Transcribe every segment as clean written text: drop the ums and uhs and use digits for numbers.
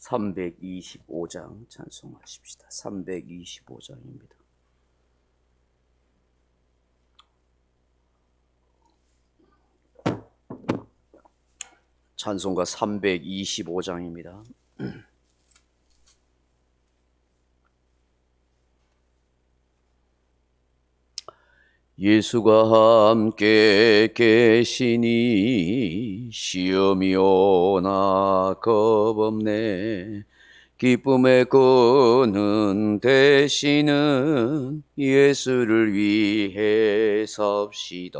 325장 찬송하십시다. 325장입니다. 찬송가 325장입니다. 예수가 함께 계시니 시험이 오나 겁없네. 기쁨의 끈은 되시는 예수를 위해 삽시다.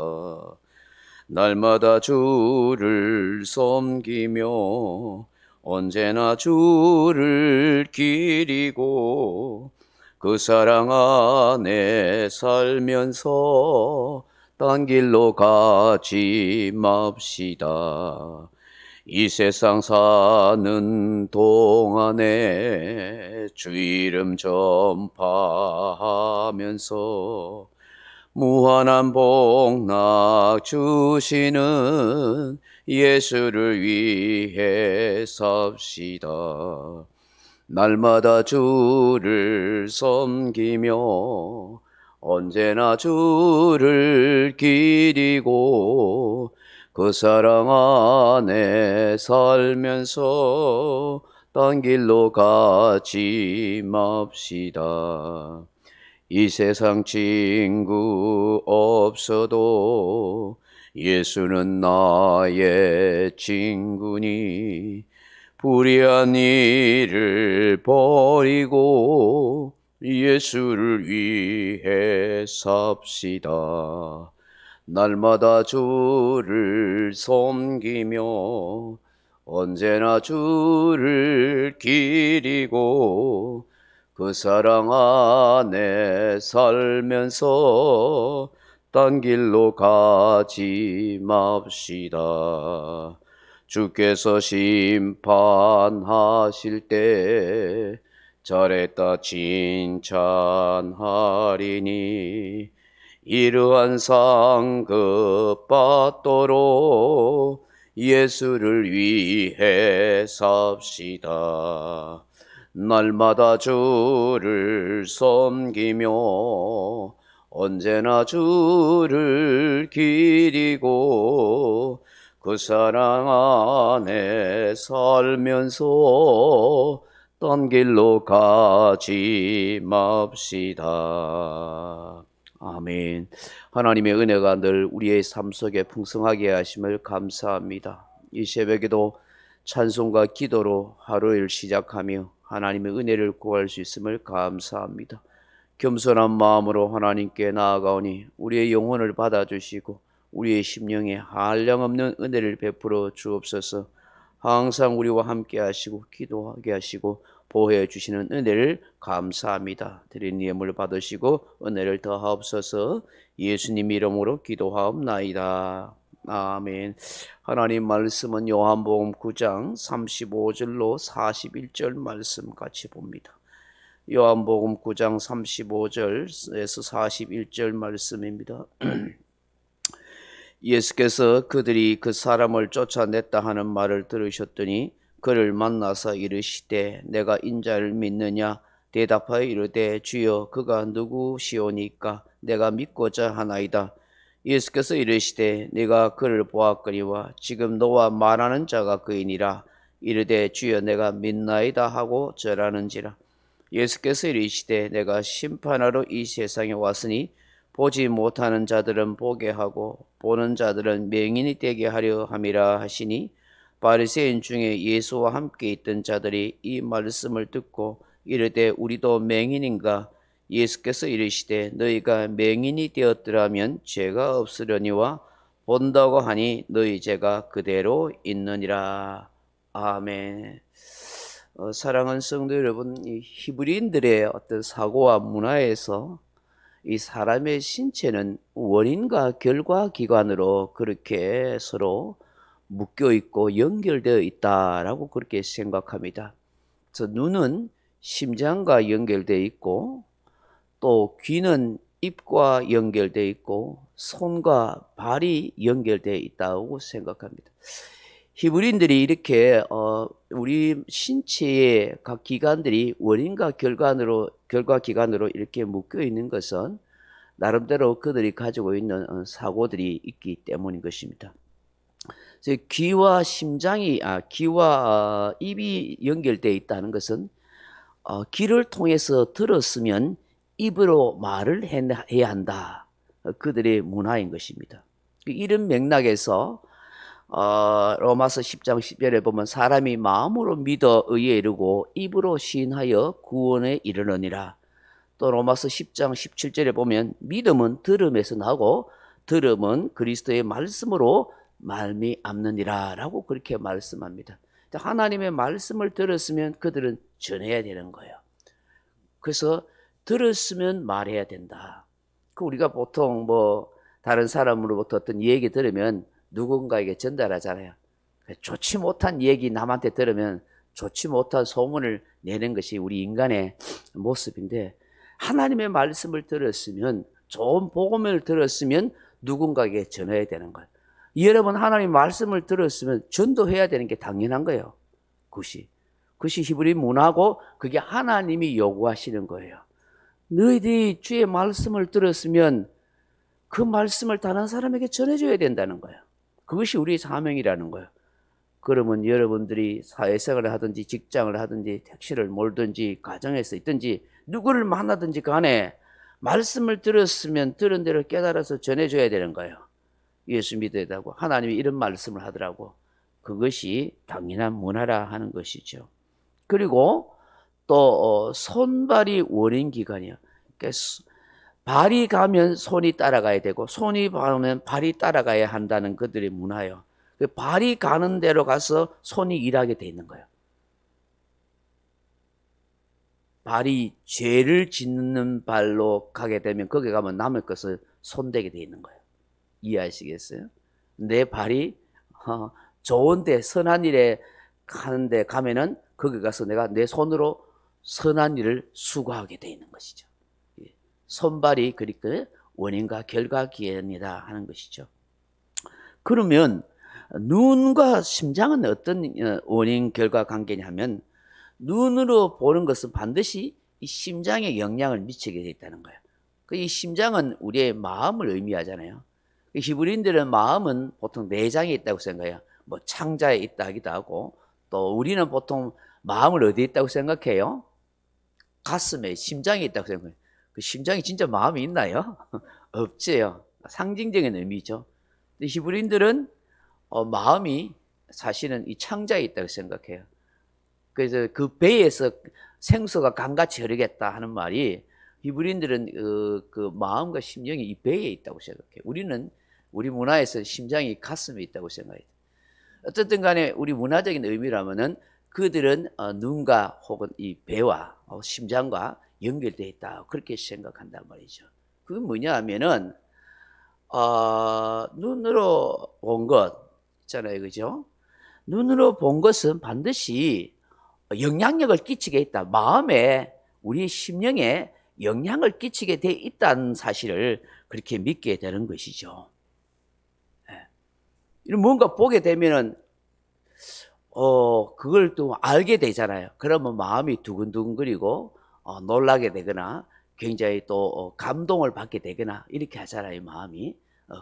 날마다 주를 섬기며 언제나 주를 기리고 그 사랑 안에 살면서 딴 길로 가지 맙시다. 이 세상 사는 동안에 주 이름 전파하면서 무한한 복락 주시는 예수를 위해 삽시다. 날마다 주를 섬기며 언제나 주를 기리고 그 사랑 안에 살면서 딴 길로 가지 맙시다. 이 세상 친구 없어도 예수는 나의 친구니 불의한 일을 버리고 예수를 위해 삽시다. 날마다 주를 섬기며 언제나 주를 기리고 그 사랑 안에 살면서 딴 길로 가지 맙시다. 주께서 심판하실 때 잘했다 칭찬하리니 이러한 상급 받도록 예수를 위해 삽시다. 날마다 주를 섬기며 언제나 주를 기리고 그 사랑 안에 살면서 딴 길로 가지 맙시다. 아멘. 하나님의 은혜가 늘 우리의 삶 속에 풍성하게 하심을 감사합니다. 이 새벽에도 찬송과 기도로 하루를 시작하며 하나님의 은혜를 구할 수 있음을 감사합니다. 겸손한 마음으로 하나님께 나아가오니 우리의 영혼을 받아주시고 우리의 심령에 한량없는 은혜를 베풀어 주옵소서. 항상 우리와 함께 하시고 기도하게 하시고 보호해 주시는 은혜를 감사합니다. 드린 예물 받으시고 은혜를 더하옵소서. 예수님 이름으로 기도하옵나이다. 아멘. 하나님 말씀은 요한복음 9장 35절로 41절 말씀 같이 봅니다. 요한복음 9장 35절에서 41절 말씀입니다. 예수께서 그들이 그 사람을 쫓아냈다 하는 말을 들으셨더니 그를 만나서 이르시되 내가 인자를 믿느냐 대답하여 이르되 주여 그가 누구시오니까 내가 믿고자 하나이다. 예수께서 이르시되 네가 그를 보았거니와 지금 너와 말하는 자가 그이니라. 이르되 주여 내가 믿나이다 하고 절하는지라. 예수께서 이르시되 내가 심판하러 이 세상에 왔으니 보지 못하는 자들은 보게 하고 보는 자들은 맹인이 되게 하려 함이라 하시니 바리새인 중에 예수와 함께 있던 자들이 이 말씀을 듣고 이르되 우리도 맹인인가? 예수께서 이르시되 너희가 맹인이 되었더라면 죄가 없으려니와 본다고 하니 너희 죄가 그대로 있느니라. 아멘. 사랑하는 성도 여러분, 이 히브리인들의 어떤 사고와 문화에서 이 사람의 신체는 원인과 결과 기관으로 그렇게 서로 묶여 있고 연결되어 있다라고 그렇게 생각합니다. 그래서 눈은 심장과 연결되어 있고 또 귀는 입과 연결되어 있고 손과 발이 연결되어 있다고 생각합니다. 히브리인들이 이렇게 우리 신체의 각 기관들이 원인과 결과 기관으로 이렇게 묶여 있는 것은 나름대로 그들이 가지고 있는 사고들이 있기 때문인 것입니다. 귀와 귀와 입이 연결되어 있다는 것은 귀를 통해서 들었으면 입으로 말을 해야 한다. 그들의 문화인 것입니다. 이런 맥락에서 로마서 10장 10절에 보면 사람이 마음으로 믿어 의에 이르고 입으로 시인하여 구원에 이르느니라. 또 로마서 10장 17절에 보면 믿음은 들음에서 나고 들음은 그리스도의 말씀으로 말미암느니라 라고 그렇게 말씀합니다. 하나님의 말씀을 들었으면 그들은 전해야 되는 거예요. 그래서 들었으면 말해야 된다. 우리가 보통 다른 사람으로부터 어떤 얘기 들으면 누군가에게 전달하잖아요. 좋지 못한 얘기 남한테 들으면 좋지 못한 소문을 내는 것이 우리 인간의 모습인데, 하나님의 말씀을 들었으면, 좋은 복음을 들었으면 누군가에게 전해야 되는 거예요. 여러분, 하나님의 말씀을 들었으면 전도해야 되는 게 당연한 거예요. 그것이 히브리 문화고 그게 하나님이 요구하시는 거예요. 너희들이 주의 말씀을 들었으면 그 말씀을 다른 사람에게 전해줘야 된다는 거예요. 그것이 우리의 사명이라는 거예요. 그러면 여러분들이 사회생활을 하든지 직장을 하든지 택시를 몰든지 가정에서 있든지 누구를 만나든지 간에 말씀을 들었으면 들은 대로 깨달아서 전해줘야 되는 거예요. 예수 믿어야 되고 하나님이 이런 말씀을 하더라고. 그것이 당연한 문화라 하는 것이죠. 그리고 또 손발이 원인기관이에요. 그러니까 발이 가면 손이 따라가야 되고 손이 가면 발이 따라가야 한다는 그들의 문화예요. 발이 가는 대로 가서 손이 일하게 돼 있는 거예요. 발이 죄를 짓는 발로 가게 되면 거기 가면 남의 것을 손대게 돼 있는 거예요. 이해하시겠어요? 내 발이 좋은데 선한 일에 가는데 가면은 거기 가서 내가 내 손으로 선한 일을 수고하게 돼 있는 것이죠. 손발이 그러니까 원인과 결과 기원이다 하는 것이죠. 그러면 눈과 심장은 어떤 원인 결과 관계냐면, 눈으로 보는 것은 반드시 이 심장에 영향을 미치게 돼 있다는 거예요. 이 심장은 우리의 마음을 의미하잖아요. 히브리인들은 마음은 보통 내장에 있다고 생각해요. 창자에 있다 하기도 하고, 또 우리는 보통 마음을 어디에 있다고 생각해요? 가슴에, 심장에 있다고 생각해요. 그 심장이 진짜 마음이 있나요? 없지요. 상징적인 의미죠. 근데 히브리인들은 마음이 사실은 이 창자에 있다고 생각해요. 그래서 그 배에서 생수가 강같이 흐르겠다 하는 말이, 히브리인들은 그 마음과 심령이 이 배에 있다고 생각해요. 우리 문화에서 심장이 가슴에 있다고 생각해요. 어쨌든 간에 우리 문화적인 의미라면은 그들은 눈과 혹은 이 배와 심장과 연결되어 있다, 그렇게 생각한단 말이죠. 그게 뭐냐 하면은 눈으로 본 것 있잖아요, 그죠? 눈으로 본 것은 반드시 영향력을 끼치게 있다. 마음에, 우리 심령에 영향을 끼치게 돼 있다는 사실을 그렇게 믿게 되는 것이죠. 뭔가 보게 되면은 그걸 또 알게 되잖아요. 그러면 마음이 두근두근거리고 놀라게 되거나 굉장히 또 감동을 받게 되거나 이렇게 하잖아요, 마음이.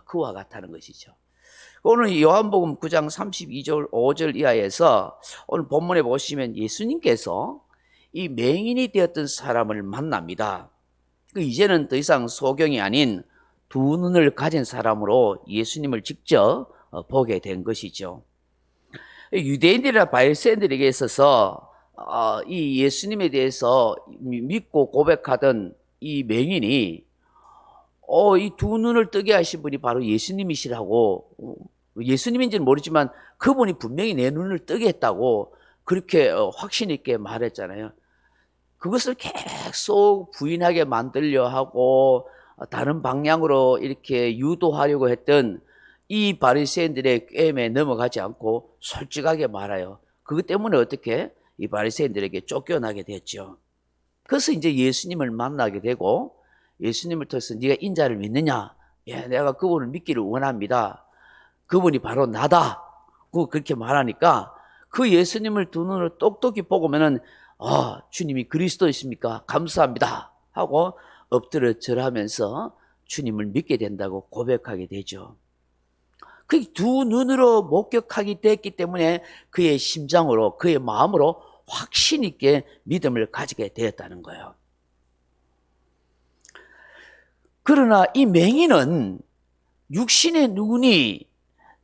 그와 같다는 것이죠. 오늘 요한복음 9장 32절 5절 이하에서 오늘 본문에 보시면 예수님께서 이 맹인이 되었던 사람을 만납니다. 이제는 더 이상 소경이 아닌 두 눈을 가진 사람으로 예수님을 직접 보게 된 것이죠. 유대인들이나 바리새인들에게 있어서 이 예수님에 대해서 믿고 고백하던 이 맹인이 이 두 눈을 뜨게 하신 분이 바로 예수님이시라고, 예수님인지는 모르지만 그분이 분명히 내 눈을 뜨게 했다고 그렇게 확신 있게 말했잖아요. 그것을 계속 부인하게 만들려 하고 다른 방향으로 이렇게 유도하려고 했던 이 바리새인들의 꾀임에 넘어가지 않고 솔직하게 말해요. 그것 때문에 어떻게 이 바리새인들에게 쫓겨나게 됐죠. 그래서 이제 예수님을 만나게 되고, 예수님을 통해서 네가 인자를 믿느냐? 예, 내가 그분을 믿기를 원합니다. 그분이 바로 나다. 그렇게 말하니까 그 예수님을 두 눈으로 똑똑히 보고면은 주님이 그리스도이십니까? 감사합니다 하고 엎드려 절하면서 주님을 믿게 된다고 고백하게 되죠. 그 두 눈으로 목격하게 됐기 때문에 그의 심장으로, 그의 마음으로 확신 있게 믿음을 가지게 되었다는 거예요. 그러나 이 맹인은 육신의 눈이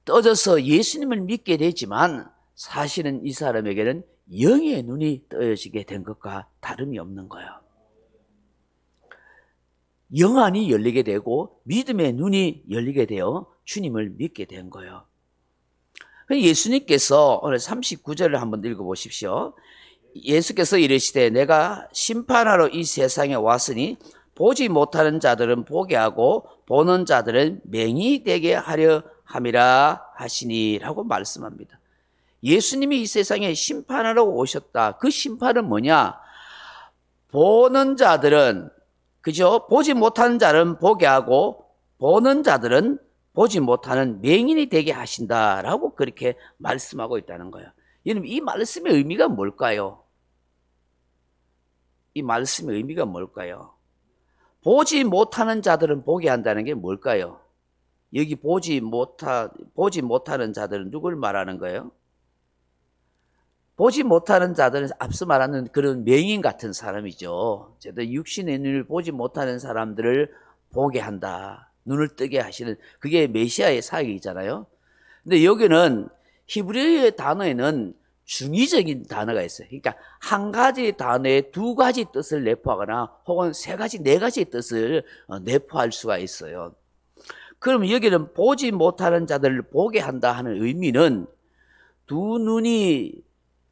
떠져서 예수님을 믿게 되지만 사실은 이 사람에게는 영의 눈이 떠지게 된 것과 다름이 없는 거예요. 영안이 열리게 되고 믿음의 눈이 열리게 되어 주님을 믿게 된 거예요. 예수님께서 오늘 39절을 한번 읽어보십시오. 예수께서 이르시되 내가 심판하러 이 세상에 왔으니 보지 못하는 자들은 보게 하고 보는 자들은 맹인이 되게 하려 함이라 하시니라고 말씀합니다. 예수님이 이 세상에 심판하러 오셨다. 그 심판은 뭐냐? 보는 자들은, 그죠? 보지 못하는 자는 보게 하고 보는 자들은 보지 못하는 맹인이 되게 하신다라고 그렇게 말씀하고 있다는 거예요. 여러분, 이 말씀의 의미가 뭘까요? 이 말씀의 의미가 뭘까요? 보지 못하는 자들은 보게 한다는 게 뭘까요? 여기 보지 못하는 자들은 누굴 말하는 거예요? 보지 못하는 자들은 앞서 말하는 그런 맹인 같은 사람이죠. 육신의 눈을 보지 못하는 사람들을 보게 한다. 눈을 뜨게 하시는, 그게 메시아의 사역이잖아요. 근데 여기는 히브리어의 단어에는 중의적인 단어가 있어요. 그러니까 한 가지 단어에 두 가지 뜻을 내포하거나 혹은 세 가지, 네 가지의 뜻을 내포할 수가 있어요. 그럼 여기는 보지 못하는 자들을 보게 한다 하는 의미는 두 눈이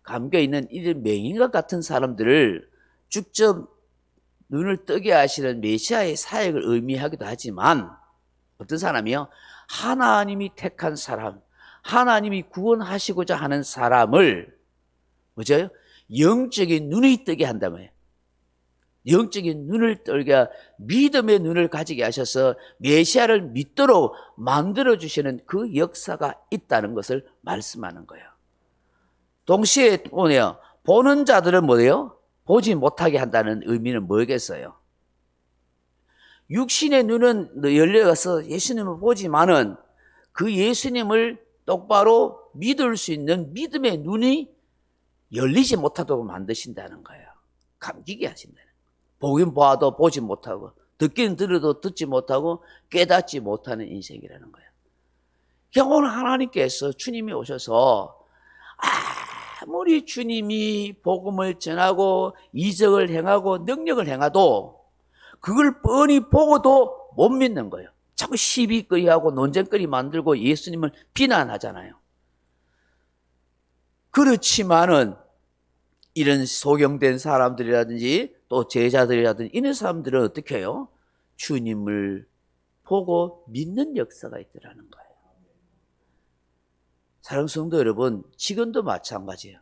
감겨있는 이런 맹인과 같은 사람들을 직접 눈을 뜨게 하시는 메시아의 사역을 의미하기도 하지만 어떤 사람이요? 하나님이 택한 사람, 하나님이 구원하시고자 하는 사람을 뭐죠? 영적인 눈이 뜨게 한다며요. 영적인 눈을 뜨게, 믿음의 눈을 가지게 하셔서 메시아를 믿도록 만들어주시는 그 역사가 있다는 것을 말씀하는 거예요. 동시에 뭐네요? 보는 자들은 뭐예요? 보지 못하게 한다는 의미는 뭐겠어요? 육신의 눈은 열려서 예수님을 보지만은 그 예수님을 똑바로 믿을 수 있는 믿음의 눈이 열리지 못하도록 만드신다는 거예요. 감기게 하신다는 거예요. 보긴 봐도 보지 못하고 듣긴 들어도 듣지 못하고 깨닫지 못하는 인생이라는 거예요. 그러니까 오늘 하나님께서 주님이 오셔서 아무리 주님이 복음을 전하고 이적을 행하고 능력을 행하도 그걸 뻔히 보고도 못 믿는 거예요. 자꾸 시비거리하고 논쟁거리 만들고 예수님을 비난하잖아요. 그렇지만은 이런 소경된 사람들이라든지 또 제자들이라든지 이런 사람들은 어떻게 해요? 주님을 보고 믿는 역사가 있더라는 거예요. 사랑하는 성도 여러분, 지금도 마찬가지예요.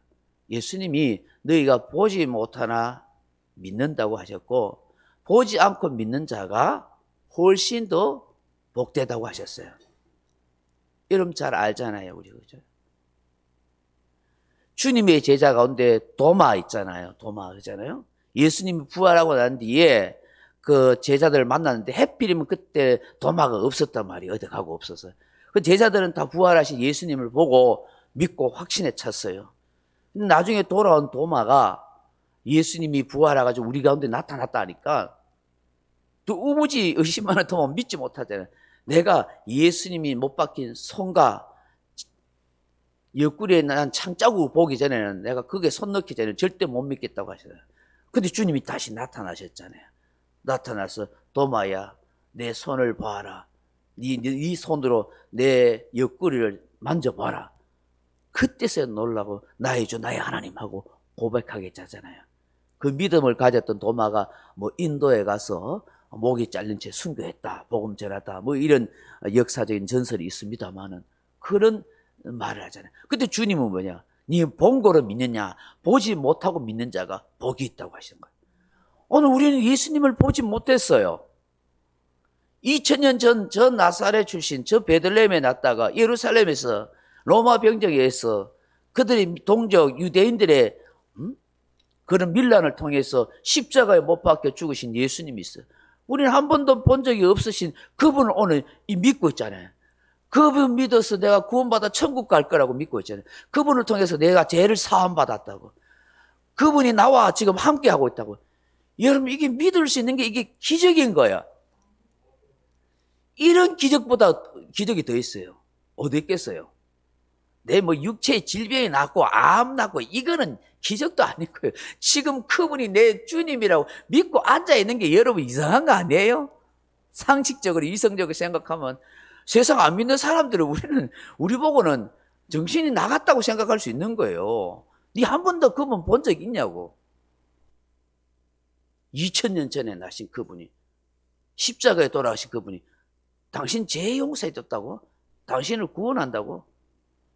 예수님이 너희가 보지 못하나 믿는다고 하셨고 보지 않고 믿는 자가 훨씬 더 복되다고 하셨어요. 여러분 잘 알잖아요, 우리 그죠? 주님의 제자 가운데 도마 있잖아요. 도마 그잖아요. 예수님이 부활하고 난 뒤에 그 제자들을 만났는데 해필이면 그때 도마가 없었단 말이에요. 어디 가고 없어서. 그 제자들은 다 부활하신 예수님을 보고 믿고 확신에 찼어요. 나중에 돌아온 도마가 예수님이 부활해가지고 우리 가운데 나타났다 하니까 또 우무지 의심하는 도마 믿지 못하잖아요. 내가 예수님이 못 박힌 손과 옆구리에 난 창자국 보기 전에는 내가 그게 손 넣기 전에 절대 못 믿겠다고 하시잖아요. 근데 주님이 다시 나타나셨잖아요. 나타나서 도마야 내 손을 봐라. 네 손으로 내 옆구리를 만져봐라. 그때서 놀라고 나의 주 나의 하나님 하고 고백하겠잖아요. 그 믿음을 가졌던 도마가 뭐 인도에 가서 목이 잘린 채 순교했다, 복음 전했다, 뭐 이런 역사적인 전설이 있습니다만은 그런 말을 하잖아요. 근데 주님은 뭐냐? 네 본 거로 믿느냐? 보지 못하고 믿는 자가 복이 있다고 하시는 거예요. 오늘 우리는 예수님을 보지 못했어요. 2000년 전 저 나사렛 출신 저 베들레헴에 났다가 예루살렘에서 로마 병정에 의해서 그들이 동족 유대인들의 그런 밀란을 통해서 십자가에 못 박혀 죽으신 예수님이 있어요. 우리는 한 번도 본 적이 없으신 그분을 오늘 믿고 있잖아요. 그분 믿어서 내가 구원받아 천국 갈 거라고 믿고 있잖아요. 그분을 통해서 내가 죄를 사함받았다고. 그분이 나와 지금 함께하고 있다고. 여러분, 이게 믿을 수 있는 게 이게 기적인 거야. 이런 기적보다 기적이 더 있어요. 어디 있겠어요? 내 육체의 질병이 낫고 암 낫고 이거는 기적도 아니고요. 지금 그분이 내 주님이라고 믿고 앉아있는 게 여러분 이상한 거 아니에요? 상식적으로 이성적으로 생각하면 세상 안 믿는 사람들은 우리 보고는 정신이 나갔다고 생각할 수 있는 거예요. 니 한 번도 그분 본 적 있냐고. 2000년 전에 나신 그분이, 십자가에 돌아가신 그분이 당신 죄 용서해 줬다고? 당신을 구원한다고?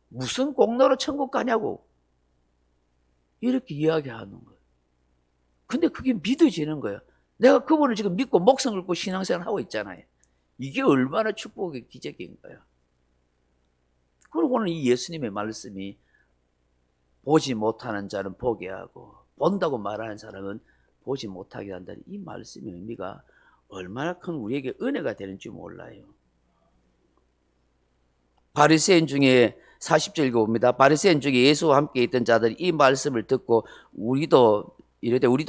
무슨 공로로 천국 가냐고 이렇게 이야기하는 거예요. 근데 그게 믿어지는 거예요. 내가 그분을 지금 믿고 목숨을 걸고 신앙생활 하고 있잖아요. 이게 얼마나 축복의 기적인 거예요. 그리고 오늘 이 예수님의 말씀이 보지 못하는 자는 보게 하고 본다고 말하는 사람은 보지 못하게 한다는 이 말씀의 의미가 얼마나 큰 우리에게 은혜가 되는지 몰라요. 바리새인 중에 40절 읽어봅니다. 바리새인 중에 예수와 함께 있던 자들이 이 말씀을 듣고 우리도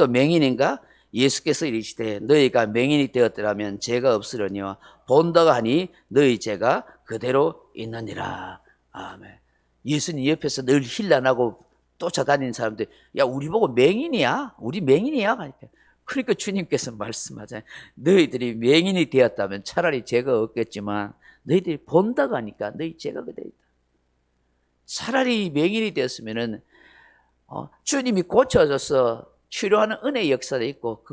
맹인인가? 예수께서 이르시되 너희가 맹인이 되었더라면 죄가 없으려니와 본다고 하니 너희 죄가 그대로 있느니라. 아멘. 예수님 옆에서 늘 힐난하고 쫓아다니는 사람들, 야 우리 보고 맹인이야? 우리 맹인이야? 그러니까 주님께서 말씀하잖아요. 너희들이 맹인이 되었다면 차라리 죄가 없겠지만 너희들이 본다고 하니까 너희 죄가 그대로 있다. 차라리 맹인이 되었으면은 주님이 고쳐줘서 치료하는 은혜의 역사도 있고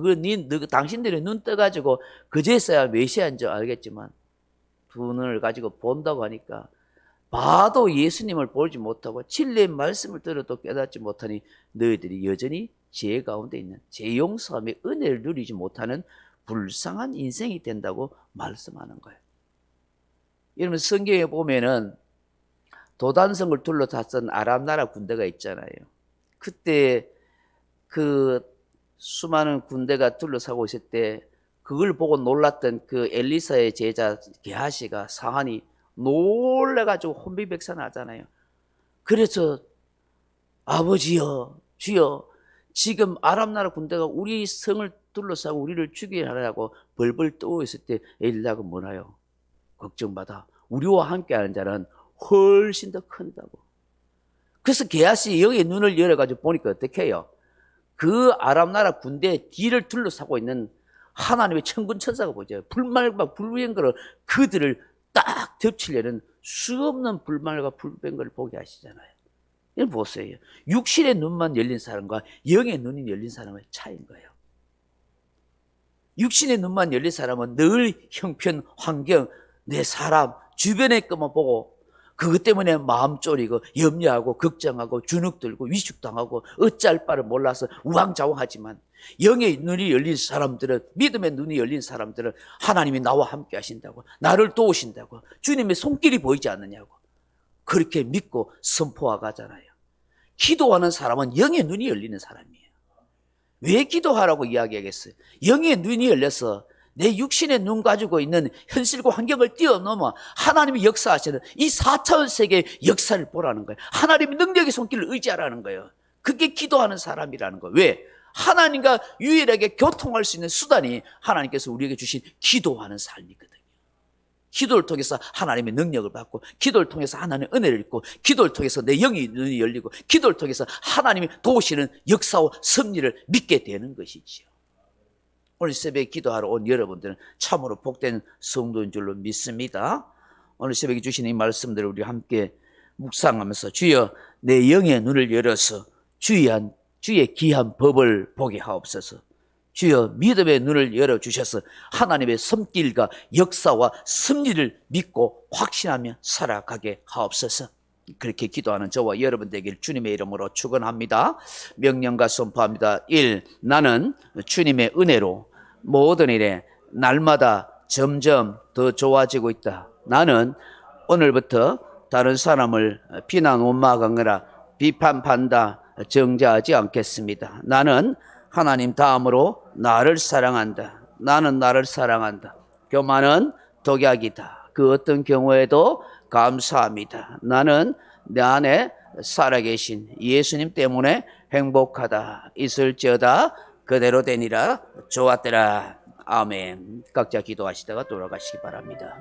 당신들이 눈 떠가지고 그제서야 메시아인 줄 알겠지만 두 눈을 가지고 본다고 하니까 봐도 예수님을 보지 못하고 진리의 말씀을 들어도 깨닫지 못하니 너희들이 여전히 죄 가운데 있는 죄 용서함의 은혜를 누리지 못하는 불쌍한 인생이 된다고 말씀하는 거예요. 여러분 성경에 보면은 도단성을 둘러쌌던 아람 나라 군대가 있잖아요. 그때 그 수많은 군대가 둘러싸고 있을 때 그걸 보고 놀랐던 그 엘리사의 제자 게하시가 상한이 놀래가지고 혼비백산하잖아요. 그래서 아버지여 주여 지금 아람 나라 군대가 우리 성을 둘러싸고 우리를 죽이려고 벌벌 떠 있을 때 엘리야가 뭐나요? 걱정마다 우리와 함께하는 자는 훨씬 더 큰다고. 그래서 게하시 영의 눈을 열어가지고 보니까 어떻게 해요? 그 아람 나라 군대의 뒤를 둘러싸고 있는 하나님의 천군 천사가 보죠. 불말과 불병거로 그들을 딱 덮치려는 수없는 불말과 불병거를 보게 하시잖아요. 이걸 보세요. 육신의 눈만 열린 사람과 영의 눈이 열린 사람의 차이인 거예요. 육신의 눈만 열린 사람은 늘 형편, 환경, 내 사람, 주변의 것만 보고 그것 때문에 마음 졸이고 염려하고 걱정하고 주눅들고 위축당하고 어찌할 바를 몰라서 우왕좌왕하지만 영의 눈이 열린 사람들은, 믿음의 눈이 열린 사람들은 하나님이 나와 함께 하신다고, 나를 도우신다고, 주님의 손길이 보이지 않느냐고 그렇게 믿고 선포하가잖아요. 기도하는 사람은 영의 눈이 열리는 사람이에요. 왜 기도하라고 이야기하겠어요? 영의 눈이 열려서 내 육신의 눈 가지고 있는 현실과 환경을 뛰어넘어 하나님이 역사하시는 이 4차원 세계의 역사를 보라는 거예요. 하나님의 능력의 손길을 의지하라는 거예요. 그게 기도하는 사람이라는 거예요. 왜? 하나님과 유일하게 교통할 수 있는 수단이 하나님께서 우리에게 주신 기도하는 삶이거든요. 기도를 통해서 하나님의 능력을 받고, 기도를 통해서 하나님의 은혜를 입고, 기도를 통해서 내 영의 눈이 열리고, 기도를 통해서 하나님이 도우시는 역사와 섭리를 믿게 되는 것이지요. 오늘 새벽에 기도하러 온 여러분들은 참으로 복된 성도인 줄로 믿습니다. 오늘 새벽에 주신 이 말씀들을 우리 함께 묵상하면서 주여 내 영의 눈을 열어서 주의 귀한 법을 보게 하옵소서. 주여 믿음의 눈을 열어주셔서 하나님의 손길과 역사와 섭리를 믿고 확신하며 살아가게 하옵소서. 그렇게 기도하는 저와 여러분 되길 주님의 이름으로 축원합니다. 명령과 선포합니다. 1. 나는 주님의 은혜로 모든 일에 날마다 점점 더 좋아지고 있다. 나는 오늘부터 다른 사람을 비난 원망하거나 비판 판다 정죄하지 않겠습니다. 나는 하나님 다음으로 나를 사랑한다. 나는 나를 사랑한다. 교만은 독약이다. 그 어떤 경우에도 감사합니다. 나는 내 안에 살아계신 예수님 때문에 행복하다. 있을지어다 그대로 되니라. 좋았더라. 아멘. 각자 기도하시다가 돌아가시기 바랍니다.